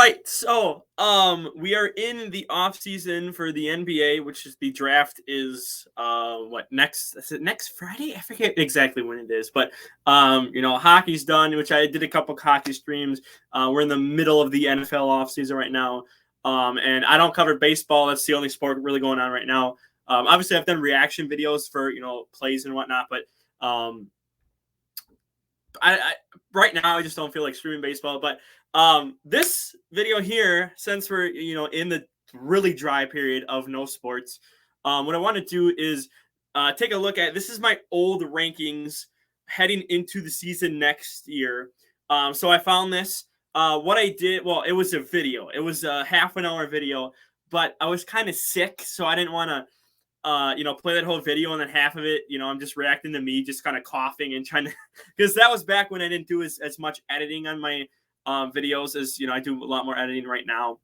right. So, we are in the off season for the NBA, which is the draft is what next? Is it next Friday? I forget exactly when it is, but hockey's done, which I did a couple hockey streams. We're in the middle of the NFL off season right now. And I don't cover baseball. That's the only sport really going on right now. Obviously, I've done reaction videos for plays and whatnot, but I right now I just don't feel like streaming baseball. But this video here, since we're in the really dry period of no sports, what I want to do is take a look at this is my old rankings heading into the season next year. So I found this. What I did, well, it was a video. It was a half an hour video, but I was kind of sick, so I didn't want to play that whole video and then half of it, I'm just reacting to me just kind of coughing and trying to, because that was back when I didn't do as much editing on my videos as, I do a lot more editing right now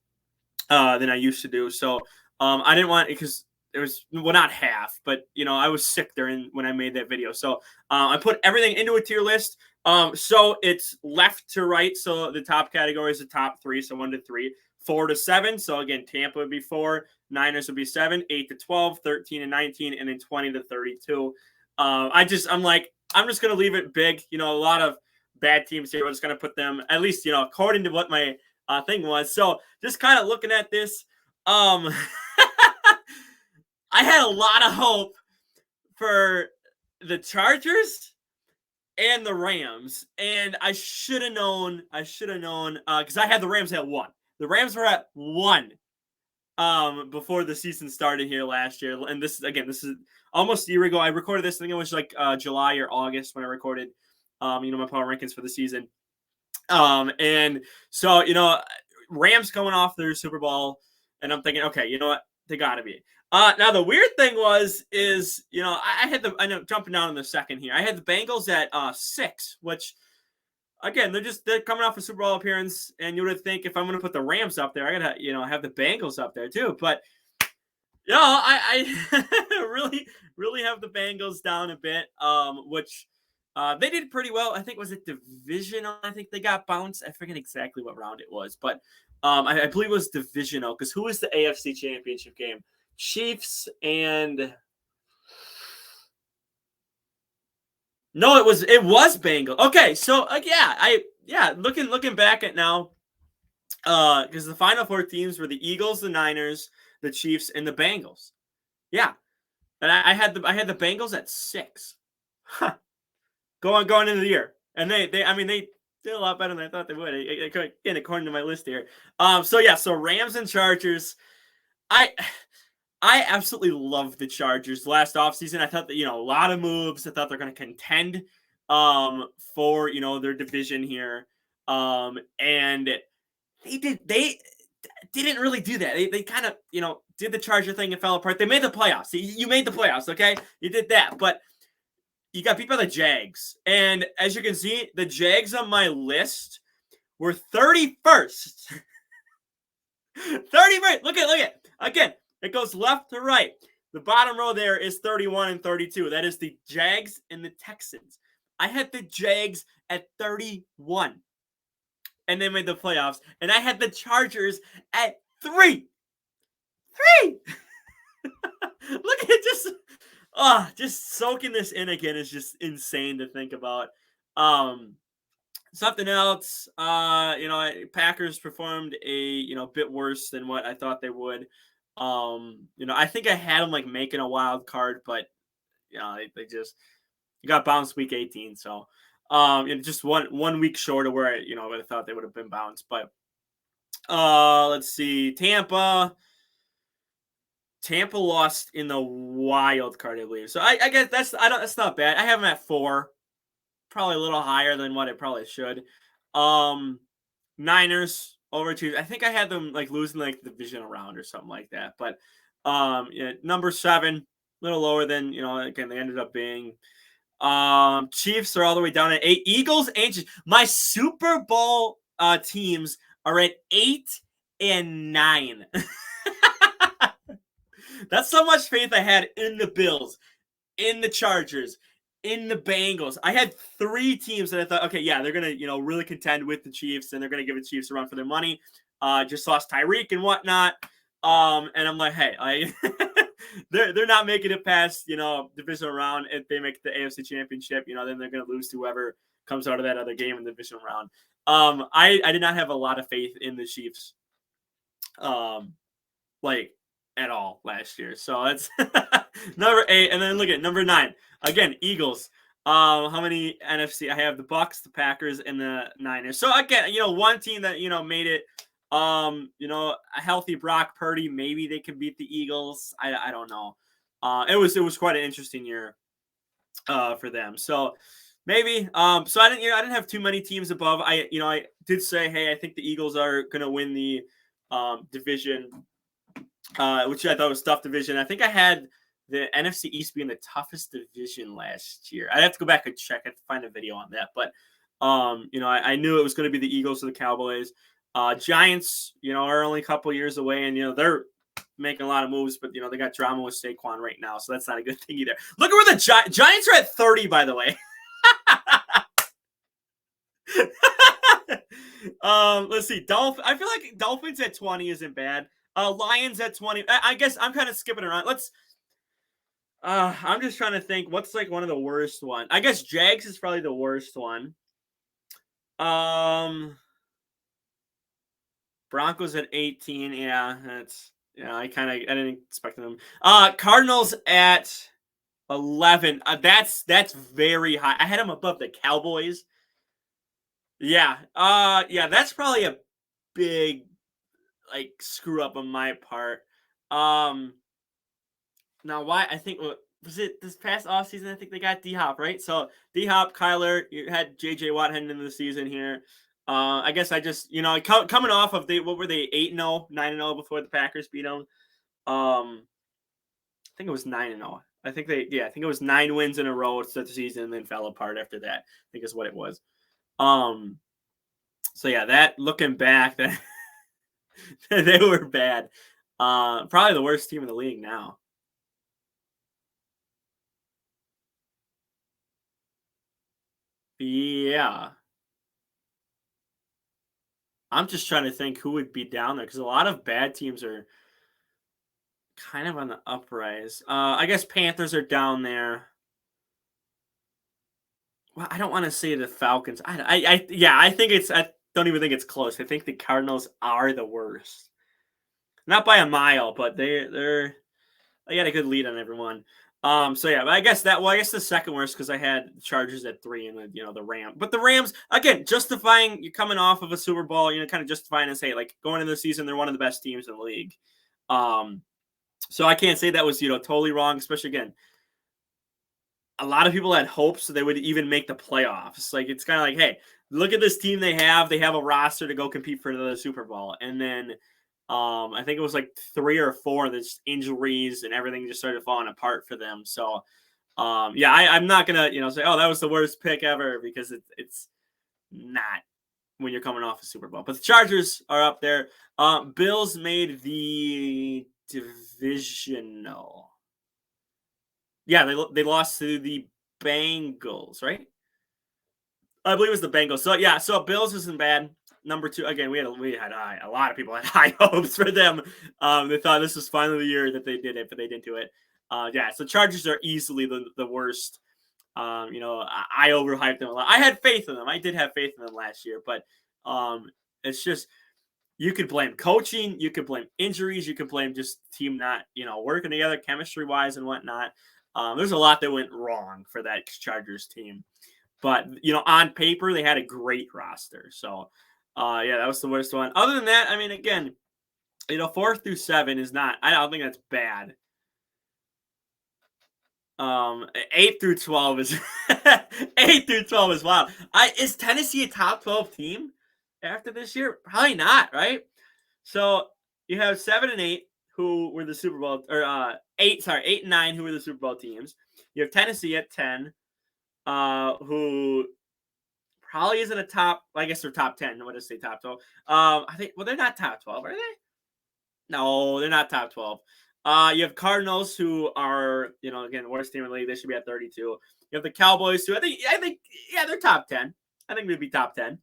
than I used to do. So I didn't want, because it was, well, not half, but, I was sick during when I made that video. So I put everything into a tier list. So it's left to right. So the top category is the top three. So 1 to 3, 4 to 7. So again, Tampa would be 4, Niners would be 7, 8 to 12, 13 and 19, and then 20 to 32. I'm just going to leave it big. A lot of bad teams here. We're just going to put them, at least, according to what my thing was. So just kind of looking at this, I had a lot of hope for the Chargers and the Rams, and I should have known because I had the Rams at 1. The Rams were at 1 before the season started here last year. And this is almost a year ago. I recorded this. I think it was like July or August when I recorded my power rankings for the season. And so, Rams coming off their Super Bowl, and I'm thinking, okay, you know what? They gotta be. Now the weird thing is I know jumping down in the second here. I had the Bengals at 6, which again, they're coming off a Super Bowl appearance, and you would think if I'm going to put the Rams up there, I gotta have the Bengals up there too. But I really have the Bengals down a bit, which they did pretty well. I think was it divisional. I think they got bounced. I forget exactly what round it was, but I believe it was divisional because who was the AFC Championship game? Chiefs and. No, it was Bengals. Okay, so looking back at now, because the final 4 teams were the Eagles, the Niners, the Chiefs, and the Bengals. Yeah, and I had the Bengals at 6. Huh. Going into the year, and they did a lot better than I thought they would. Again, according to my list here. So Rams and Chargers. I absolutely love the Chargers last offseason. I thought that, a lot of moves. I thought they're going to contend for, their division here. And they didn't really do that. They kind of, did the Charger thing and fell apart. They made the playoffs. You made the playoffs, okay? You did that. But you got beat by the Jags. And as you can see, the Jags on my list were 31st. 31st. Look at. Again. It goes left to right. The bottom row there is 31 and 32. That is the Jags and the Texans. I had the Jags at 31. And they made the playoffs. And I had the Chargers at 3. 3! Look at it. Just soaking this in again is just insane to think about. Something else, Packers performed a, bit worse than what I thought they would. I think I had them like making a wild card, but they just got bounced week 18. So, just one week short of where I thought they would have been bounced. But let's see, Tampa lost in the wild card, I believe. So I guess that's not bad. I have them at 4, probably a little higher than what it probably should. Niners over Chiefs. I think I had them like losing like the divisional round or something like that. But number 7, a little lower than again they ended up being. Chiefs are all the way down at 8. Eagles and Chiefs. My Super Bowl teams are at 8 and 9. That's so much faith I had in the Bills, in the Chargers, in the Bengals. I had 3 teams that I thought, okay, yeah, they're gonna, really contend with the Chiefs, and they're gonna give the Chiefs a run for their money. Just lost Tyreek and whatnot. And I'm like, hey, they're not making it past, divisional round. If they make the AFC Championship, then they're gonna lose to whoever comes out of that other game in the divisional round. I did not have a lot of faith in the Chiefs, like at all last year. So that's number 8, and then look at number 9 again, Eagles. How many NFC? I have the Bucks, the Packers, and the Niners. So again, one team that made it. A healthy Brock Purdy, maybe they can beat the Eagles. I don't know. It was quite an interesting year for them. So maybe. So I didn't have too many teams above. I did say, hey, I think the Eagles are gonna win the division, which I thought was a tough division. I think I had the NFC East being the toughest division last year. I'd have to go back and check. I have to find a video on that. But I knew it was going to be the Eagles or the Cowboys. Giants, are only a couple years away, and they're making a lot of moves, but they got drama with Saquon right now, so that's not a good thing either. Look at where the Giants are at 30, by the way. Let's see. I feel like Dolphins at 20 isn't bad. Lions at 20. I guess I'm kind of skipping around. I'm just trying to think what's like one of the worst one. I guess Jags is probably the worst one. Broncos at 18. Yeah, I didn't expect them. Cardinals at 11. That's very high. I had them above the Cowboys. Yeah. Yeah, that's probably a big screw up on my part. Now why I think was it this past offseason? I think they got D-Hop, right? So D-Hop, Kyler, you had JJ Watt heading into the season here. I guess I just coming off of what were they 8-0, 9-0 before the Packers beat them. I think it was 9-0. I think it was 9 wins in a row to start the season and then fell apart after that. I think is what it was. So yeah, that looking back, that they were bad. Probably the worst team in the league now. Yeah. I'm just trying to think who would be down there because a lot of bad teams are kind of on the uprise. I guess Panthers are down there. Well, I don't want to say the Falcons. I think I don't even think it's close. I think the Cardinals are the worst. Not by a mile, but they got a good lead on everyone. So yeah, but I guess the second worst because I had Chargers at 3 and the Rams. But the Rams, again, justifying you coming off of a Super Bowl, kind of justifying and say like going into the season, they're one of the best teams in the league. So I can't say that was totally wrong, especially again. A lot of people had hopes they would even make the playoffs. Like it's kind of like, hey, look at this team they have. They have a roster to go compete for the Super Bowl, and then I think it was like 3 or 4 that's injuries and everything just started falling apart for them. So, I'm not gonna say, oh, that was the worst pick ever because it's not when you're coming off a Super Bowl. But the Chargers are up there. Bills made the divisional. Yeah, they lost to the Bengals, right? I believe it was the Bengals. So yeah, so Bills isn't bad. Number 2, again, we had a lot of people had high hopes for them. They thought this was finally the year that they did it, but they didn't do it. So Chargers are easily the worst. I overhyped them a lot. I had faith in them. I did have faith in them last year, but it's just you could blame coaching, you could blame injuries, you could blame just team not working together chemistry wise and whatnot. There's a lot that went wrong for that Chargers team, but on paper they had a great roster. So. That was the worst one. Other than that, I mean, again, 4 through 7 is not. I don't think that's bad. 8 through 12 is 8 through 12 is wild. Is Tennessee a top 12 team after this year? Probably not, right? So you have 7 and 8 who were the Super Bowl, or 8 and 9 who were the Super Bowl teams. You have Tennessee at 10, who. Probably isn't a top. I guess they're top 10. What does say top 12? I think. Well, they're not top 12, are they? No, they're not top 12. You have Cardinals, who are again worst team in the league. They should be at 32. You You have the Cowboys too. I think yeah, they're top 10. I think they'd be top 10.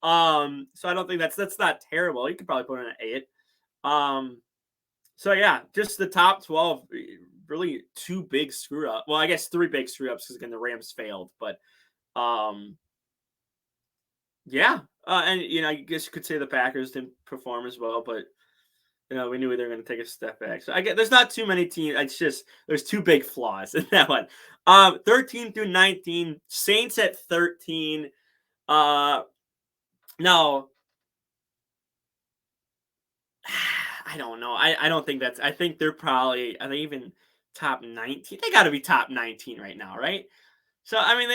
So I don't think that's not terrible. You could probably put in an 8. So yeah, just the top 12, really 2 big screw up. Well, I guess 3 big screw ups because again the Rams failed, but yeah, and I guess you could say the Packers didn't perform as well, but we knew they were going to take a step back. So I get there's not too many teams. It's just there's 2 big flaws in that one. 13 through 19, Saints at 13. No, I don't know. I don't think that's. I think they're probably. Are they even top 19? They got to be top 19 right now, right? So I mean,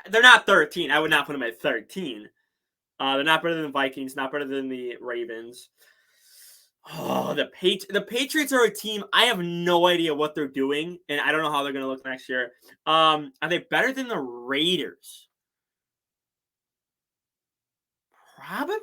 they're not 13. I would not put them at 13. They're not better than the Vikings. Not better than the Ravens. Oh, the Patriots are a team. I have no idea what they're doing, and I don't know how they're going to look next year. Are they better than the Raiders? Probably.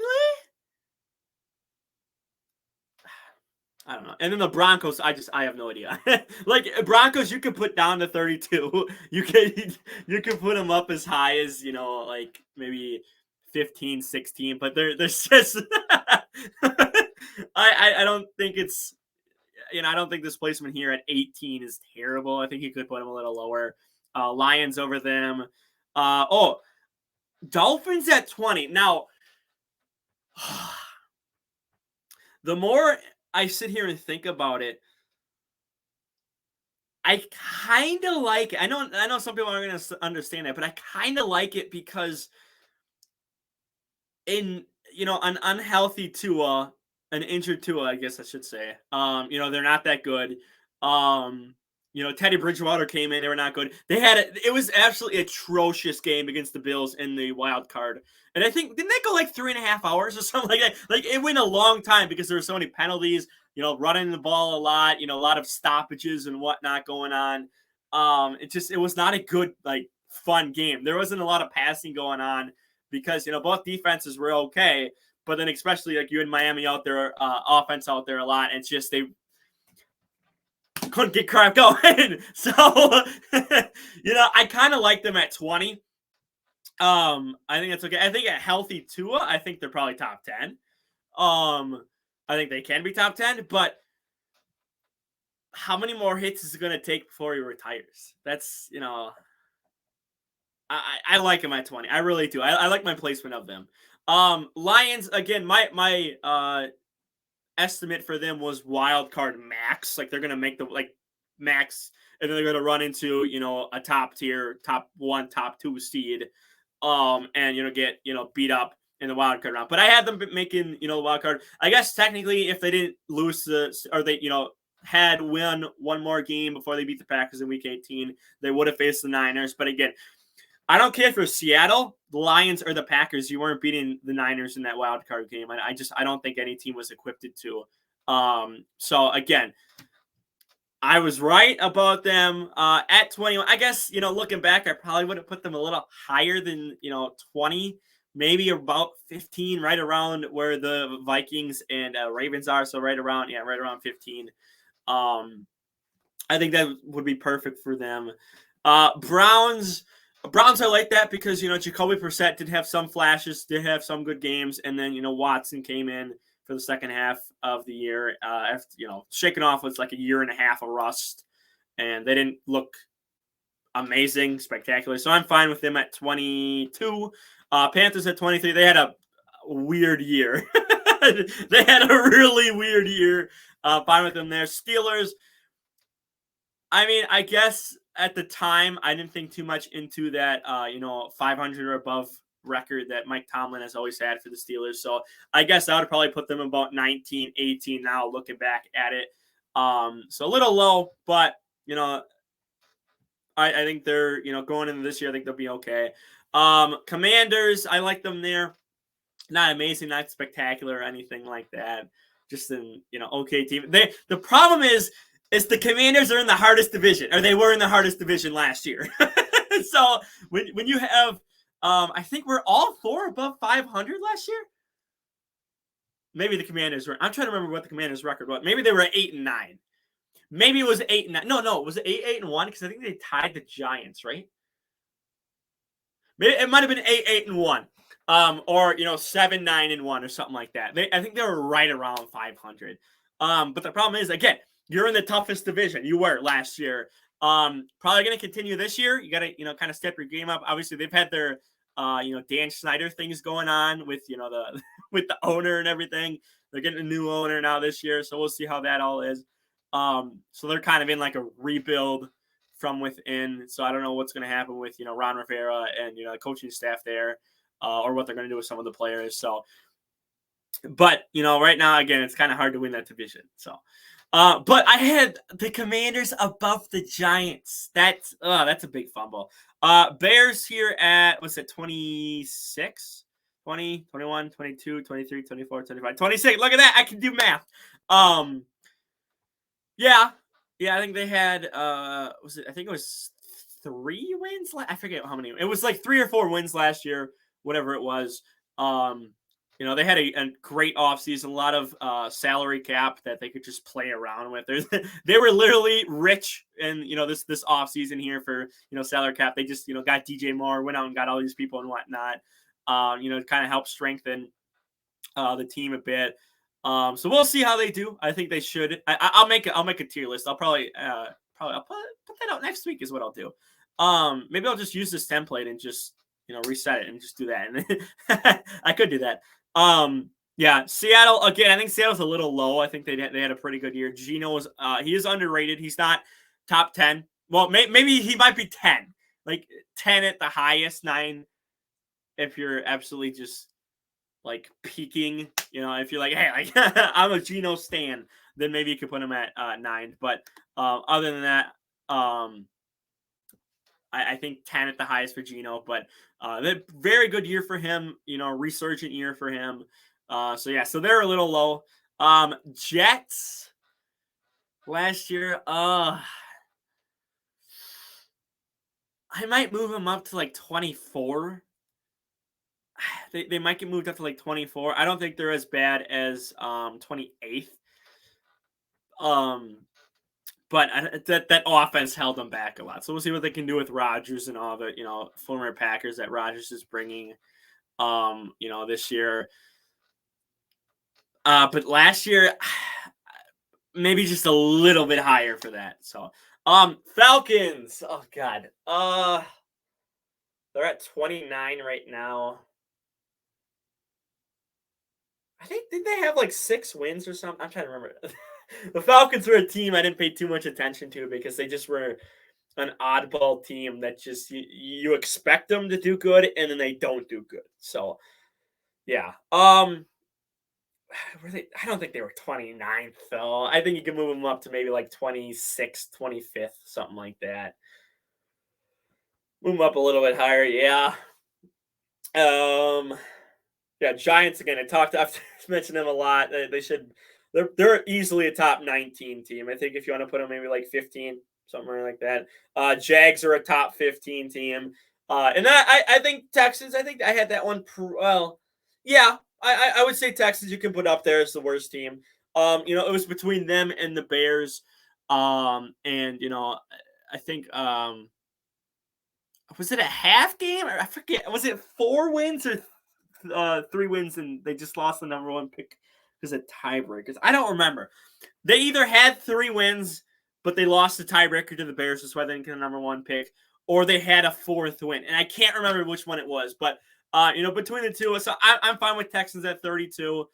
I don't know. And then the Broncos, I have no idea. Like Broncos, you could put down to 32. You could put them up as high as, like maybe 15, 16, but there's just I don't think it's I don't think this placement here at 18 is terrible. I think you could put them a little lower. Lions over them. Dolphins at 20. Now, the more I sit here and think about it, I kind of like it. I know some people aren't going to understand that, but I kind of like it because in an unhealthy Tua, an injured Tua, I guess I should say. They're not that good. Teddy Bridgewater came in, they were not good. It was absolutely atrocious game against the Bills in the wild card. And I think didn't they go like 3.5 hours or something like that? Like it went a long time because there were so many penalties, running the ball a lot, a lot of stoppages and whatnot going on. It was not a good, like, fun game. There wasn't a lot of passing going on because both defenses were okay, but then especially like you in Miami out there, offense out there a lot. And it's just they couldn't get crap going. So I kind of like them at 20. I think that's okay. I think at healthy Tua, I think they're probably top 10. I think they can be top 10, but how many more hits is it going to take before he retires? That's I like him at 20. I really do. I like my placement of them. Lions, again, my estimate for them was wild card max. Like they're gonna make the max, and then they're gonna run into a top tier, top 1, top 2 seed, and get beat up in the wild card round. But I had them making the wild card. I guess technically, if they didn't lose or they had won one more game before they beat the Packers in Week 18, they would have faced the Niners. But again, I don't care if you're Seattle, the Lions, or the Packers. You weren't beating the Niners in that wild card game. I don't think any team was equipped to. So again, I was right about them at 21. I guess looking back, I probably would have put them a little higher than 20, maybe about 15, right around where the Vikings and Ravens are. So right around 15. I think that would be perfect for them. Browns, I like that because Jacoby Brissett did have some flashes, did have some good games, and then Watson came in for the second half of the year after shaking off was like a year and a half of rust, and they didn't look amazing, spectacular. So I'm fine with them at 22. Panthers at 23. They had a weird year. They had a really weird year. Fine with them there. Steelers. I mean, I guess at the time, I didn't think too much into that, 500 or above record that Mike Tomlin has always had for the Steelers. So I guess I would probably put them about 19, 18 now, looking back at it. So a little low, but, I think they're, going into this year, I think they'll be okay. Commanders, I like them there. Not amazing, not spectacular or anything like that. Just an, okay team. The problem is the Commanders are in the hardest division, or they were in the hardest division last year. So when you have, I think we're all 4 above 500 last year. Maybe the Commanders were. I'm trying to remember what the Commanders' record was. Maybe they were 8-9. Maybe it was 8-9. No, it was 8-1 because I think they tied the Giants, right? Maybe it might have been 8-8-1, or 7-9-1 or something like that. I think they were right around 500. But the problem is, again, you're in the toughest division. You were last year. Probably going to continue this year. You got to kind of step your game up. Obviously, they've had their Dan Snyder things going on with the with the owner and everything. They're getting a new owner now this year, so we'll see how that all is. So they're kind of in like a rebuild from within. So I don't know what's going to happen with Ron Rivera and the coaching staff there, or what they're going to do with some of the players. So, but right now again, it's kind of hard to win that division. So, but I had the Commanders above the Giants. That's a big fumble. Bears here at what's it 26? 20, 21, 22, 23, 24, 25, 26. Look at that. I can do math. Yeah, I think they had I think it was 3 wins. I forget how many. It was like 3 or 4 wins last year, whatever it was. They had a great offseason, a lot of salary cap that they could just play around with. They were literally rich in this offseason here for salary cap. They just got DJ Moore, went out and got all these people and whatnot. Kind of help strengthen the team a bit. So we'll see how they do. I think they should. I'll make a tier list. I'll probably I'll put that out next week is what I'll do. Maybe I'll just use this template and just reset it and just do that. And I could do that. Yeah, Seattle again. I think Seattle's a little low. I think they had a pretty good year. Geno was he is underrated. He's not top 10. Well, maybe he might be 10, like 10 at the highest, 9 if you're absolutely just like peaking. If you're like, hey, like I'm a Geno stan, then maybe you could put him at 9. But other than that, I think 10 at the highest for Geno. But very good year for him. Resurgent year for him. So they're a little low. Jets last year. I might move him up to like 24. They might get moved up to like 24. I don't think they're as bad as 28th. But that offense held them back a lot. So we'll see what they can do with Rodgers and all the former Packers that Rodgers is bringing this year. But last year maybe just a little bit higher for that. So Falcons. Oh god. They're at 29 right now. I think, did they have like 6 wins or something? I'm trying to remember. The Falcons were a team I didn't pay too much attention to because they just were an oddball team that just you expect them to do good and then they don't do good. So, yeah. Were they? I don't think they were 29th though. I think you can move them up to maybe like 26th, 25th, something like that. Move them up a little bit higher, yeah. Yeah, Giants again. I've mentioned them a lot. They should. They're easily a top 19 team. I think if you want to put them maybe like 15, something like that. Jags are a top 15 team. And I think Texans. I think I had that one. Yeah, I would say Texans you can put up there as the worst team. It was between them and the Bears. And I think was it a half game? I forget. Was it 4 wins or 3 wins and they just lost the number 1 pick because of tiebreakers? I don't remember. They either had 3 wins, but they lost the tiebreaker to the Bears, that's why they didn't get the number 1 pick, or they had a 4th win. And I can't remember which one it was, but between the two, so I'm fine with Texans at 32.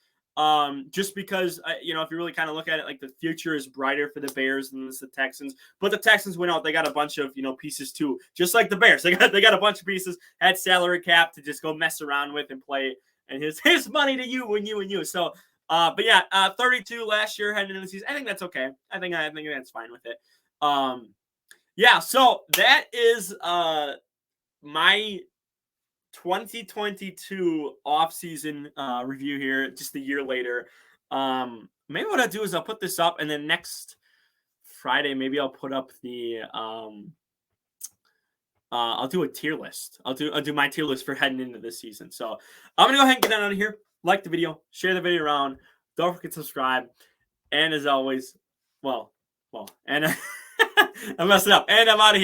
Just because if you really kind of look at it, like the future is brighter for the Bears than the Texans. But the Texans went out; they got a bunch of pieces too, just like the Bears. They got a bunch of pieces, had salary cap to just go mess around with and play. And his money to you and you. So, but yeah, 32 last year heading into the season. I think that's okay. I think that's fine with it. Yeah. So that is my 2022 offseason review here, just a year later. Maybe what I'll do is I'll put this up, and then next Friday, maybe I'll put up the I'll do a tier list. I'll do my tier list for heading into this season. So I'm gonna go ahead and get out of here. Like the video, share the video around. Don't forget to subscribe. And as always, and I messed it up. And I'm out of here.